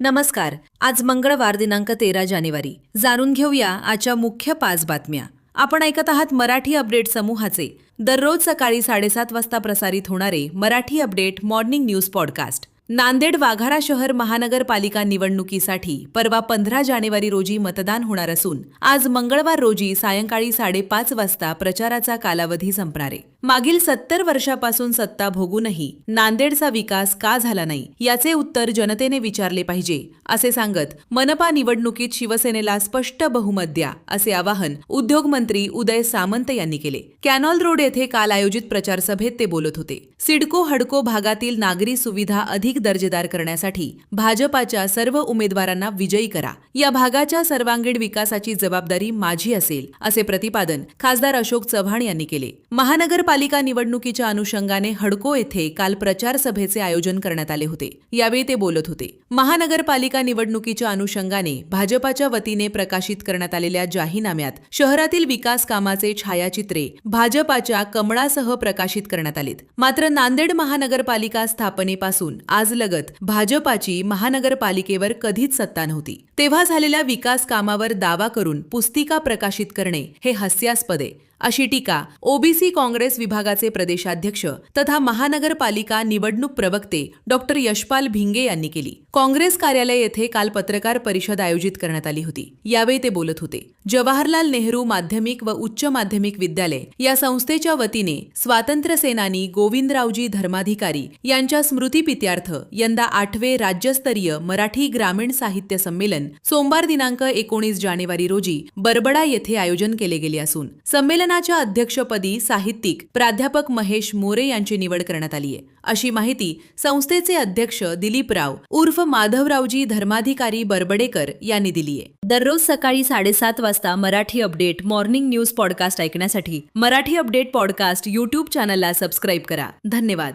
नमस्कार. आज मंगळवार दिनांक 13 जानेवारी. जाणून घेऊया आजच्या मुख्य 5 बातम्या. आपण ऐकत आहात मराठी अपडेट समूहाचे दररोज सकाळी 7:30 वाजता प्रसारित होणारे Marathi update morning news podcast. Nanded Waghala शहर महानगरपालिका निवडणुकीसाठी परवा 15 जानेवारी रोजी मतदान होणार असून आज मंगळवार रोजी सायंकाळी 5:30 वाजता प्रचाराचा कालावधी संपणार आहे. मागील 70 वर्षापासून सत्ता भोगूनही नांदेडचा विकास का झाला नाही याचे उत्तर जनतेने विचारले पाहिजे असे सांगत मनपा निवडणुकीत शिवसेनेला स्पष्ट बहुमत द्या असे आवाहन उद्योगमंत्री उदय सामंत यांनी केले. कॅनॉल रोड येथे काल आयोजित प्रचार सभेत ते बोलत होते. सिडको हडको भागातील नागरी सुविधा अधिक दर्जेदार करण्यासाठी भाजपाच्या सर्व उमेदवारांना विजयी करा. या भागाच्या सर्वांगीण विकासाची जबाबदारी माझी असेल असे प्रतिपादन खासदार अशोक चव्हाण यांनी केले. महानगरपालिका निवडणुकीच्या अनुषंगाने हडको येथे काल प्रचार सभेचे आयोजन करण्यात आले होते. यावेळी ते बोलत होते. महानगरपालिका निवडणुकीच्या अनुषंगाने भाजपाच्या वतीने प्रकाशित करण्यात आलेल्या जाहीरनाम्यात शहरातील विकास कामाचे छायाचित्रे भाजपाच्या कमळासह प्रकाशित करण्यात आलेत. मात्र नांदेड महानगरपालिका स्थापनेपासून आजलगत भाजपाची महानगरपालिकेवर कधीच सत्ता नव्हती. तेव्हा झालेल्या विकास कामावर दावा करून पुस्तिका प्रकाशित करणे हे हास्यास्पद आहे अशी टीका ओबीसी काँग्रेस विभागाचे प्रदेशाध्यक्ष तथा महानगरपालिका निवडणूक प्रवक्ते डॉक्टर यशपाल भिंगे यांनी केली. काँग्रेस कार्यालय येथे काल पत्रकार परिषद आयोजित करण्यात आली होती. यावेळी ते बोलत होते. जवाहरलाल नेहरू माध्यमिक व उच्च माध्यमिक विद्यालय या संस्थेच्या वतीने स्वातंत्र्य सेनानी गोविंदरावजी धर्माधिकारी यांच्या स्मृतिप्रीत्यर्थ यंदा 8वे राज्यस्तरीय मराठी ग्रामीण साहित्य संमेलन सोमवार दिनांक 19 जानेवारी रोजी बरबडा येथे आयोजन केले गेले असून संमेलनाच्या अध्यक्षपदी साहित्यिक प्राध्यापक महेश मोरे यांची निवड करण्यात आली आहे अशी माहिती संस्थेचे अध्यक्ष दिलीपराव उर्फ माधवरावजी धर्माधिकारी बरबडेकर यांनी दिली आहे. दररोज सकाळी 7:30 वाजता Marathi update morning news podcast ऐकण्यासाठी मराठी अपडेट पॉडकास्ट YouTube चॅनलला सबस्क्राईब करा. धन्यवाद.